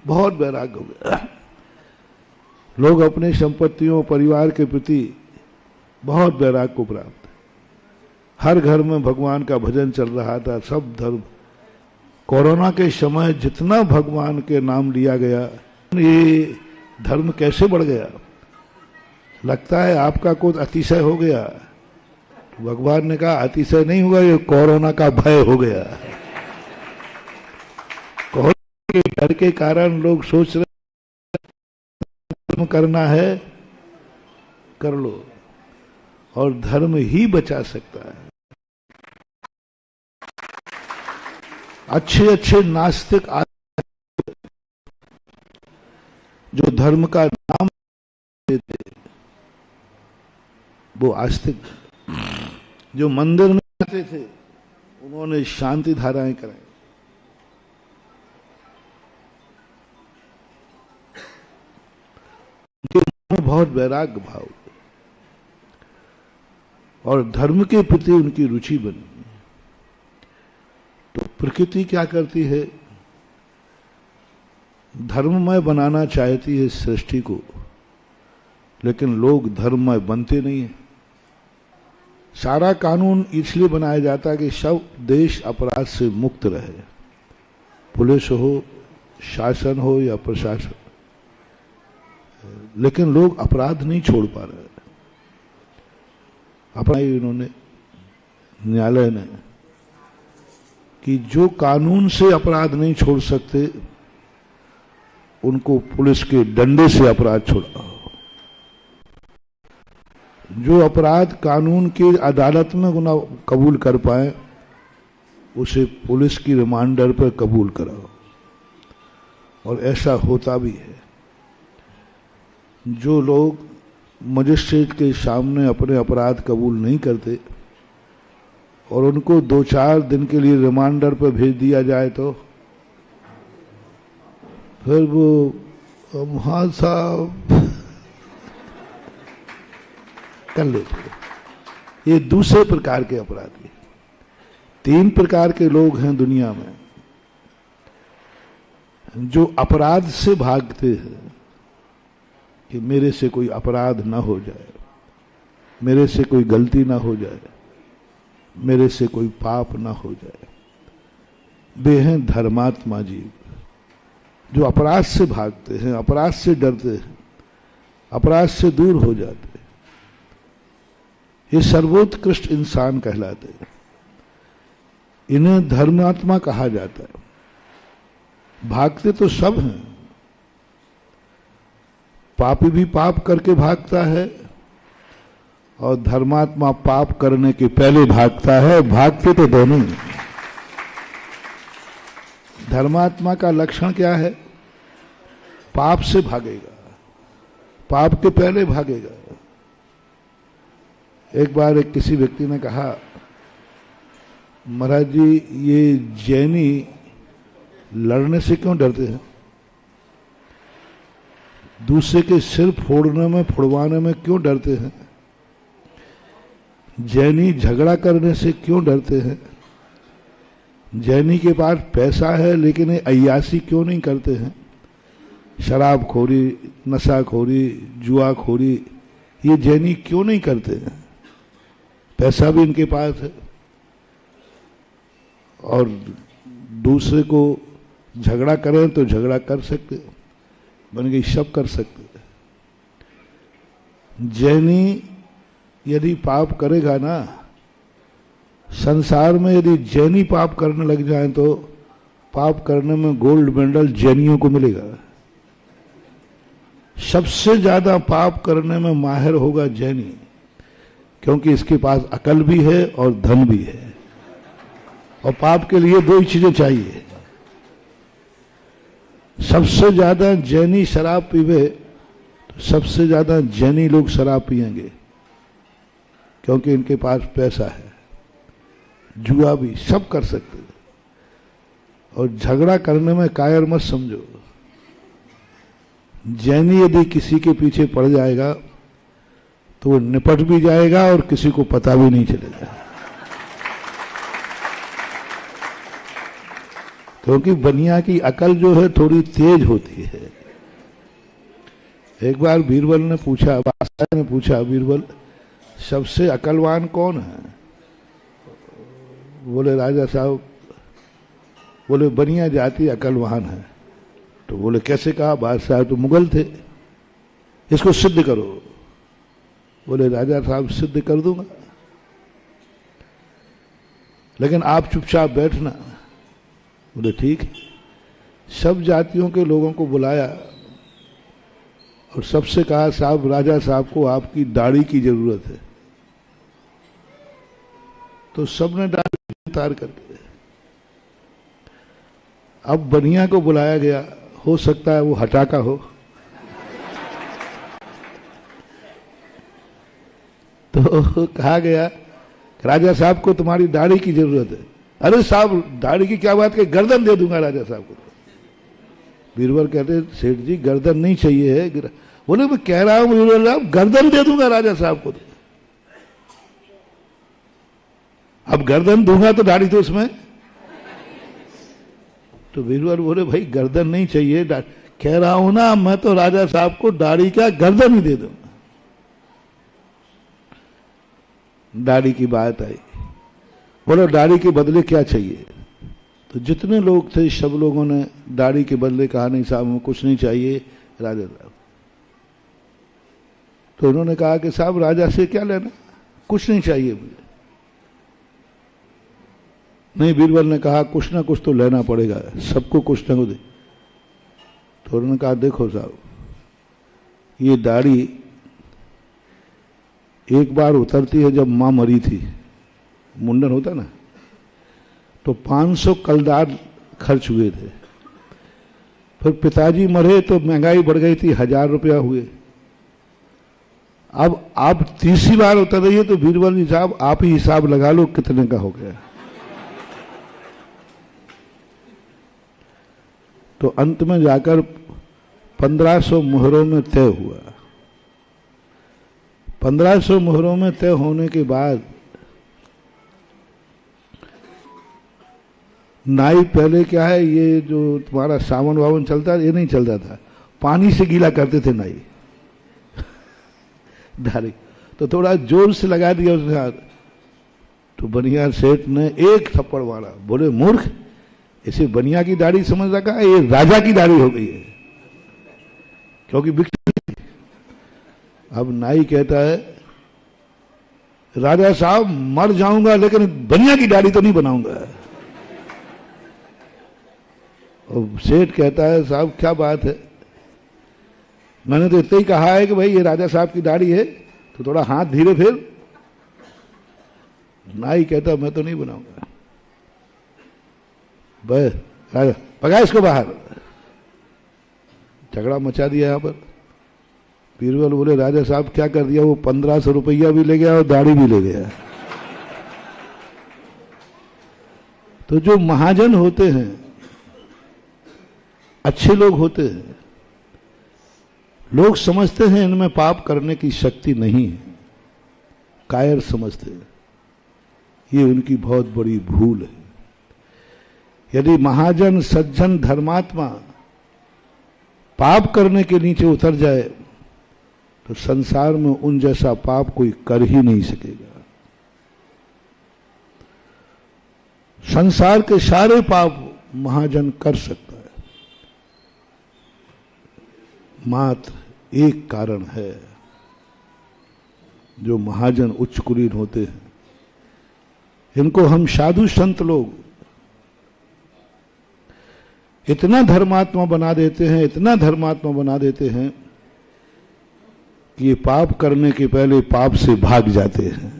बहुत वैराग्य हो गया। लोग अपने संपत्तियों परिवार के प्रति बहुत वैराग्य को प्राप्त। हर घर में भगवान का भजन चल रहा था, सब धर्म। कोरोना के समय जितना भगवान के नाम लिया गया, ये धर्म कैसे बढ़ गया। लगता है आपका कुछ अतिशय हो गया। भगवान ने कहा अतिशय नहीं हुआ, ये कोरोना का भय हो गया। कोरोना के डर के कारण लोग सोच रहे धर्म करना है कर लो, और धर्म ही बचा सकता है। अच्छे अच्छे नास्तिक जो धर्म का नाम देते, वो आस्तिक। जो मंदिर में आते थे उन्होंने शांति धाराएं कराई। उनके बहुत वैराग्य भाव और धर्म के प्रति उनकी रुचि बनी। तो प्रकृति क्या करती है, धर्ममय बनाना चाहती है सृष्टि को, लेकिन लोग धर्ममय बनते नहीं है। सारा कानून इसलिए बनाया जाता है कि सब देश अपराध से मुक्त रहे, पुलिस हो, शासन हो या प्रशासन, लेकिन लोग अपराध नहीं छोड़ पा रहे। अपना इन्होंने न्यायालय ने कि जो कानून से अपराध नहीं छोड़ सकते उनको पुलिस के डंडे से अपराध छुड़ाओ। जो अपराध कानून की अदालत में गुनाह कबूल कर पाए उसे पुलिस की रिमांडर पर कबूल कराओ, और ऐसा होता भी है। जो लोग मजिस्ट्रेट के सामने अपने अपराध कबूल नहीं करते और उनको 2-4 दिन के लिए रिमांडर पर भेज दिया जाए तो फिर वो हाँ साहब कर लेते। ये दूसरे प्रकार के अपराधी। 3 प्रकार के लोग हैं दुनिया में जो अपराध से भागते हैं कि मेरे से कोई अपराध ना हो जाए, मेरे से कोई गलती ना हो जाए, मेरे से कोई पाप ना हो जाए। वे हैं धर्मात्मा जीव, जो अपराध से भागते हैं, अपराध से डरते हैं, अपराध से दूर हो जाते हैं। ये सर्वोत्कृष्ट इंसान कहलाते हैं। इन्हें धर्मात्मा कहा जाता है। भागते तो सब हैं। पापी भी पाप करके भागता है और धर्मात्मा पाप करने के पहले भागता है। भागते तो दोनों ही। धर्मात्मा का लक्षण क्या है? पाप से भागेगा, पाप के पहले भागेगा। एक बार एक किसी व्यक्ति ने कहा, महाराज जी ये जैनी लड़ने से क्यों डरते हैं? दूसरे के सिर फोड़ने में, फुड़वाने में क्यों डरते हैं? जैनी झगड़ा करने से क्यों डरते हैं? जैनी के पास पैसा है लेकिन ये अय्यासी क्यों नहीं करते हैं? शराबखोरी, नशाखोरी, जुआखोरी ये जैनी क्यों नहीं करते हैं? पैसा भी इनके पास है और दूसरे को झगड़ा करें तो झगड़ा कर सकते, बन गई सब कर सकते। जैनी यदि पाप करेगा ना, संसार में यदि जैनी पाप करने लग जाए तो पाप करने में गोल्ड मेडल जैनियों को मिलेगा। सबसे ज्यादा पाप करने में माहिर होगा जैनी, क्योंकि इसके पास अकल भी है और धन भी है। और पाप के लिए 2 ही चीजें चाहिए। सबसे ज्यादा जैनी शराब पीवे तो सबसे ज्यादा जैनी लोग शराब पिएंगे, क्योंकि इनके पास पैसा है। जुआ भी सब कर सकते हैं। और झगड़ा करने में कायर मत समझो। जैनी यदि किसी के पीछे पड़ जाएगा तो वो निपट भी जाएगा और किसी को पता भी नहीं चलेगा। क्योंकि बनिया की अकल जो है थोड़ी तेज होती है। एक बार बीरबल ने पूछा, बादशाह ने पूछा, बीरबल सबसे अकलवान कौन है? बोले राजा साहब, बोले बनिया जाति अकलवान है। तो बोले कैसे कहा? बादशाह तो मुगल थे, इसको सिद्ध करो। बोले राजा साहब सिद्ध कर दूंगा, लेकिन आप चुपचाप बैठना। बोले ठीक है। सब जातियों के लोगों को बुलाया और सबसे कहा, साहब राजा साहब को आपकी दाढ़ी की जरूरत है। तो सबने दाढ़ी उतार करके, अब बनिया को बुलाया गया, हो सकता है वो हटाका हो। तो कहा गया राजा साहब को तुम्हारी दाढ़ी की जरूरत है। अरे साहब दाढ़ी की क्या बात, कि गर्दन दे दूंगा राजा साहब को। बीरबल कहते सेठ जी गर्दन नहीं चाहिए है। बोले मैं कह रहा हूं बीरबल साहब गर्दन दे दूंगा राजा साहब को। अब गर्दन दूंगा तो दाढ़ी तो उसमें। तो बीरबल बोले भाई गर्दन नहीं चाहिए, कह रहा हूं ना मैं तो राजा साहब को दाढ़ी क्या गर्दन ही दे दूंगा। दाढ़ी की बात आई, बोलो दाढ़ी के बदले क्या चाहिए? तो जितने लोग थे सब लोगों ने दाढ़ी के बदले कहा नहीं साहब हमें कुछ नहीं चाहिए राजा साहब। तो उन्होंने कहा कि साहब राजा से क्या लेना, कुछ नहीं चाहिए मुझे। नहीं, बीरबल ने कहा कुछ ना कुछ तो लेना पड़ेगा, सबको कुछ ना कुछ दे। तो उन्होंने कहा देखो साहब ये दाढ़ी एक बार उतरती है, जब मां मरी थी मुंडन होता ना, तो 500 कलदार खर्च हुए थे। फिर पिताजी मरे तो महंगाई बढ़ गई थी, 1000 रुपया हुए। अब आप तीसरी बार उतर रही है, तो बीरबल जी साहब आप ही हिसाब लगा लो कितने का हो गया। तो अंत में जाकर 1500 मुहरों में तय हुआ। 1500 मुहरों में तय होने के बाद नाई, पहले क्या है ये जो तुम्हारा सावन वावन चलता है ये नहीं चलता था, पानी से गीला करते थे नाई दाढ़ी। तो थोड़ा जोर से लगा दिया उसने हाथ, तो बनिया सेठ ने एक थप्पड़ मारा। बोले मूर्ख, इसे बनिया की दाढ़ी समझ रखा है, ये राजा की दाढ़ी हो गई है, क्योंकि बिक। अब नाई कहता है राजा साहब मर जाऊंगा लेकिन बनिया की दाढ़ी तो नहीं बनाऊंगा। और सेठ कहता है साहब क्या बात है, मैंने तो इतना ही कहा है कि भाई ये राजा साहब की दाढ़ी है, तो थोड़ा हाथ धीरे फिर। नाई कहता मैं तो नहीं बनाऊंगा। बस राजा भगा इसको बाहर, झगड़ा मचा दिया यहां पर। बीरबल बोले राजा साहब क्या कर दिया? वो 1500 रुपया भी ले गया और दाढ़ी भी ले गया। तो जो महाजन होते हैं, अच्छे लोग होते हैं, लोग समझते हैं इनमें पाप करने की शक्ति नहीं है, कायर समझते हैं। ये उनकी बहुत बड़ी भूल है। यदि महाजन सज्जन धर्मात्मा पाप करने के नीचे उतर जाए तो संसार में उन जैसा पाप कोई कर ही नहीं सकेगा। संसार के सारे पाप महाजन कर सकता है, मात्र एक कारण है, जो महाजन उच्च कुलीन होते हैं, इनको हम साधु संत लोग इतना धर्मात्मा बना देते हैं, इतना धर्मात्मा बना देते हैं कि ये पाप करने के पहले पाप से भाग जाते हैं।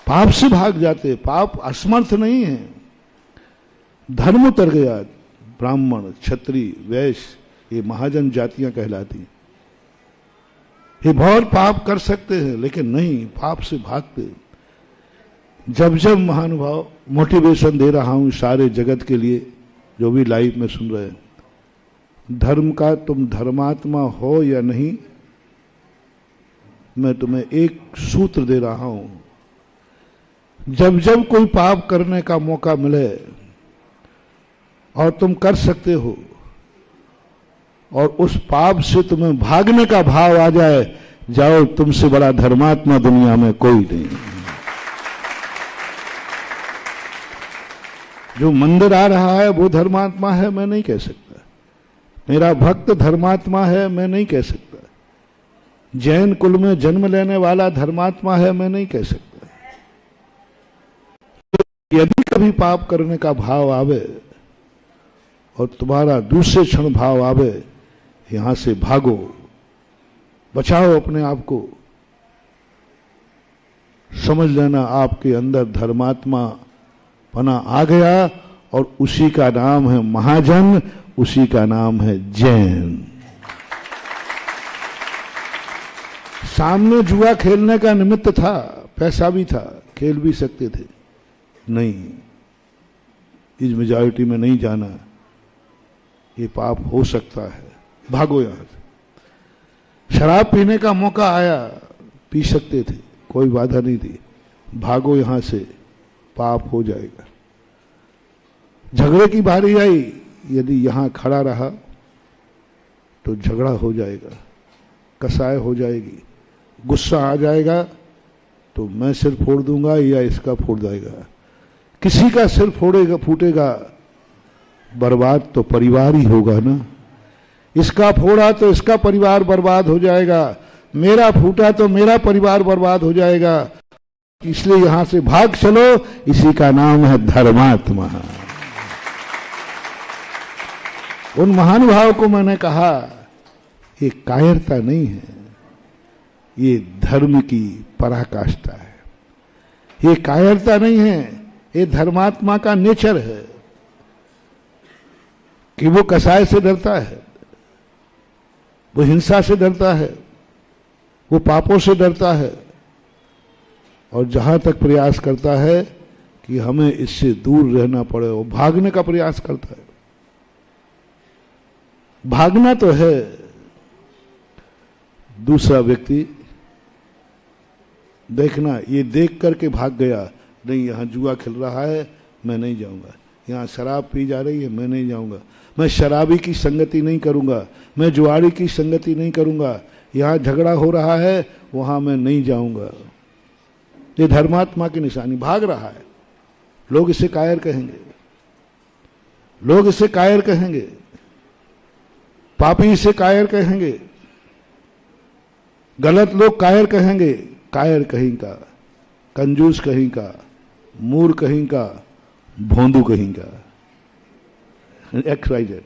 पाप से भाग जाते हैं। पाप असमर्थ नहीं है, धर्म उतर गया। ब्राह्मण, क्षत्रिय, वैश्य ये महाजन जातियां कहलाती। ये बहुत पाप कर सकते हैं लेकिन नहीं, पाप से भागते। जब जब महानुभाव मोटिवेशन दे रहा हूं सारे जगत के लिए, जो भी लाइव में सुन रहे हैं, धर्म का तुम धर्मात्मा हो या नहीं, मैं तुम्हें एक सूत्र दे रहा हूं। जब जब कोई पाप करने का मौका मिले और तुम कर सकते हो और उस पाप से तुम्हें भागने का भाव आ जाए, जाओ, तुमसे बड़ा धर्मात्मा दुनिया में कोई नहीं। जो मंदिर आ रहा है वो धर्मात्मा है, मैं नहीं कह सकता। मेरा भक्त धर्मात्मा है, मैं नहीं कह सकता। जैन कुल में जन्म लेने वाला धर्मात्मा है, मैं नहीं कह सकता। यदि कभी पाप करने का भाव आवे और तुम्हारा दूसरे क्षण भाव आवे, यहां से भागो, बचाओ अपने आप को। समझ लेना आपके अंदर धर्मात्मा पना आ गया और उसी का नाम है महाजन, उसी का नाम है जैन। सामने जुआ खेलने का निमित्त था, पैसा भी था, खेल भी सकते थे, नहीं, इस मेजॉरिटी में नहीं जाना, ये पाप हो सकता है, भागो यहां से। शराब पीने का मौका आया, पी सकते थे, कोई बाधा नहीं थी, भागो यहां से, पाप हो जाएगा। झगड़े की बारी आई, यदि यहां खड़ा रहा तो झगड़ा हो जाएगा, कसाय हो जाएगी, गुस्सा आ जाएगा तो मैं सिर फोड़ दूंगा या इसका फोड़ जाएगा, किसी का सिर फोड़ेगा फूटेगा, बर्बाद तो परिवार ही होगा ना। इसका फोड़ा तो इसका परिवार बर्बाद हो जाएगा, मेरा फूटा तो मेरा परिवार बर्बाद हो जाएगा। इसलिए यहां से भाग चलो, इसी का नाम है धर्मात्मा। उन महानुभाव को मैंने कहा, ये कायरता नहीं है, ये धर्म की पराकाष्ठा है। ये कायरता नहीं है, ये धर्मात्मा का नेचर है कि वो कसाय से डरता है, वो हिंसा से डरता है, वो पापों से डरता है, और जहां तक प्रयास करता है कि हमें इससे दूर रहना पड़े, वो भागने का प्रयास करता है। भागना तो है। दूसरा व्यक्ति देखना, ये देख करके भाग गया, नहीं यहां जुआ खेल रहा है, मैं नहीं जाऊंगा, यहां शराब पी जा रही है, मैं नहीं जाऊंगा, मैं शराबी की संगति नहीं करूंगा, मैं जुआरी की संगति नहीं करूंगा, यहां झगड़ा हो रहा है, वहां मैं नहीं जाऊंगा। ये धर्मात्मा की निशानी, भाग रहा है। लोग इसे कायर कहेंगे, लोग इसे कायर कहेंगे, पापी इसे कायर कहेंगे, गलत लोग कायर कहेंगे, कायर कहीं का, कंजूस कहीं का, मूर कहीं का, भोंदू कहीं का, XYZ।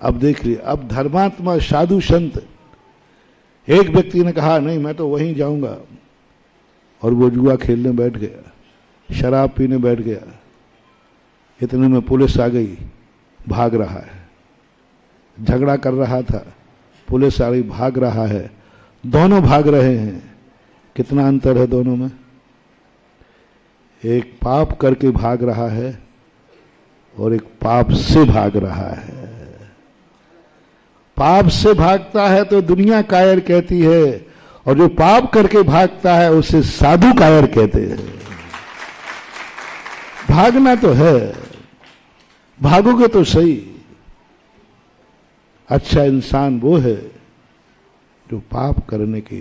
अब देख लिया, अब धर्मात्मा साधु संत, एक व्यक्ति ने कहा नहीं मैं तो वहीं जाऊंगा, और वो जुआ खेलने बैठ गया, शराब पीने बैठ गया। इतने में पुलिस आ गई, भाग रहा है, झगड़ा कर रहा था, पुलिस आ गई, भाग रहा है, दोनों भाग रहे हैं। कितना अंतर है दोनों में? एक पाप करके भाग रहा है और एक पाप से भाग रहा है। पाप से भागता है तो दुनिया कायर कहती है, और जो पाप करके भागता है उसे साधु कायर कहते हैं। भागना तो है, भागोगे तो सही। अच्छा इंसान वो है जो पाप करने के,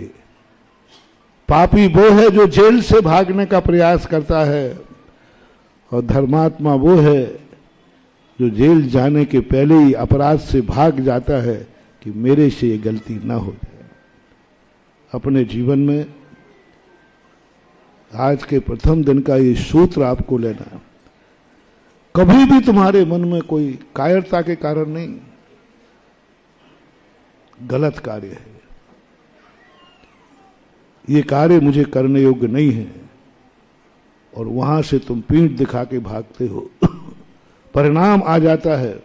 पापी वो है जो जेल से भागने का प्रयास करता है, और धर्मात्मा वो है जो जेल जाने के पहले ही अपराध से भाग जाता है कि मेरे से ये गलती ना हो जाए। अपने जीवन में आज के प्रथम दिन का ये सूत्र आपको लेना, कभी भी तुम्हारे मन में कोई कायरता के कारण नहीं, गलत कार्य है, ये कार्य मुझे करने योग्य नहीं है, और वहां से तुम पीठ दिखा के भागते हो, परिणाम आ जाता है।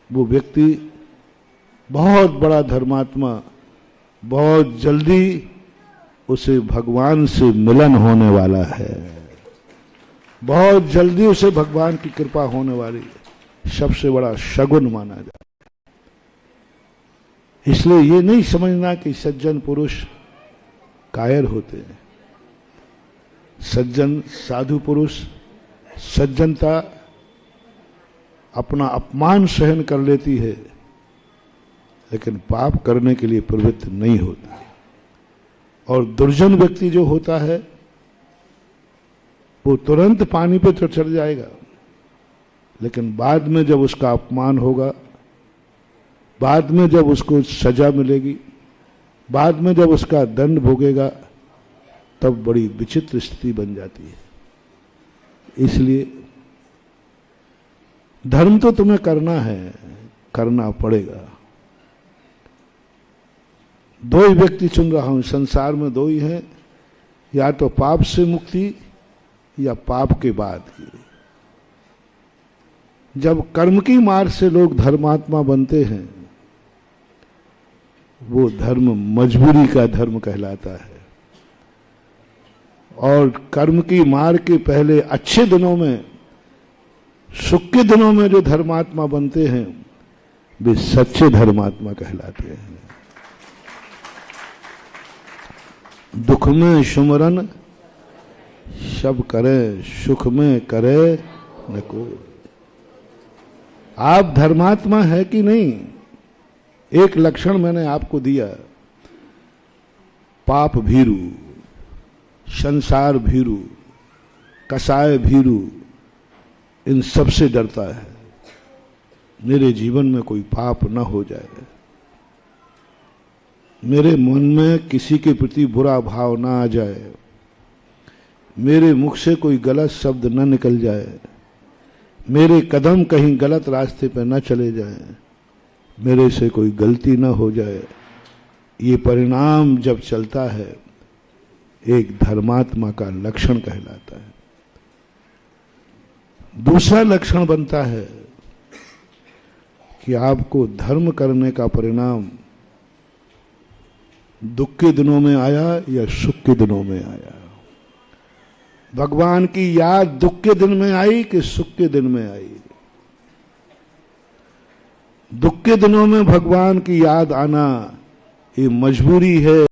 वो व्यक्ति बहुत बड़ा धर्मात्मा, बहुत जल्दी उसे भगवान से मिलन होने वाला है, बहुत जल्दी उसे भगवान की कृपा होने वाली है, सबसे बड़ा शगुन माना जाता है। इसलिए ये नहीं समझना कि सज्जन पुरुष कायर होते हैं, सज्जन साधु पुरुष सज्जनता अपना अपमान सहन कर लेती है, लेकिन पाप करने के लिए प्रवृत्त नहीं होती। और दुर्जन व्यक्ति जो होता है वो तुरंत पानी पे तो चढ़ जाएगा, लेकिन बाद में जब उसका अपमान होगा, बाद में जब उसको सजा मिलेगी, बाद में जब उसका दंड भोगेगा, तब बड़ी विचित्र स्थिति बन जाती है। इसलिए धर्म तो तुम्हें करना है, करना पड़ेगा। दो ही व्यक्ति चुन रहा हूं, संसार में दो ही हैं, या तो पाप से मुक्ति या पाप के बाद की। जब कर्म की मार्ग से लोग धर्मात्मा बनते हैं, वो धर्म मजबूरी का धर्म कहलाता है। और कर्म की मार्ग के पहले अच्छे दिनों में, सुख के दिनों में जो धर्मात्मा बनते हैं, वे सच्चे धर्मात्मा कहलाते हैं। दुख में सुमरन सब करे, सुख में करे न कोई। आप धर्मात्मा है कि नहीं? एक लक्षण मैंने आपको दिया, पाप भीरु, संसार भीरु, कसाय भीरु, इन सबसे डरता है। मेरे जीवन में कोई पाप न हो जाए, मेरे मन में किसी के प्रति बुरा भाव ना आ जाए, मेरे मुख से कोई गलत शब्द न निकल जाए, मेरे कदम कहीं गलत रास्ते पर न चले जाएं, मेरे से कोई गलती न हो जाए। ये परिणाम जब चलता है, एक धर्मात्मा का लक्षण कहलाता है। दूसरा लक्षण बनता है कि आपको धर्म करने का परिणाम दुख के दिनों में आया या सुख के दिनों में आया। भगवान की याद दुख के दिन में आई कि सुख के दिन में आई? दुख के दिनों में भगवान की याद आना ये मजबूरी है।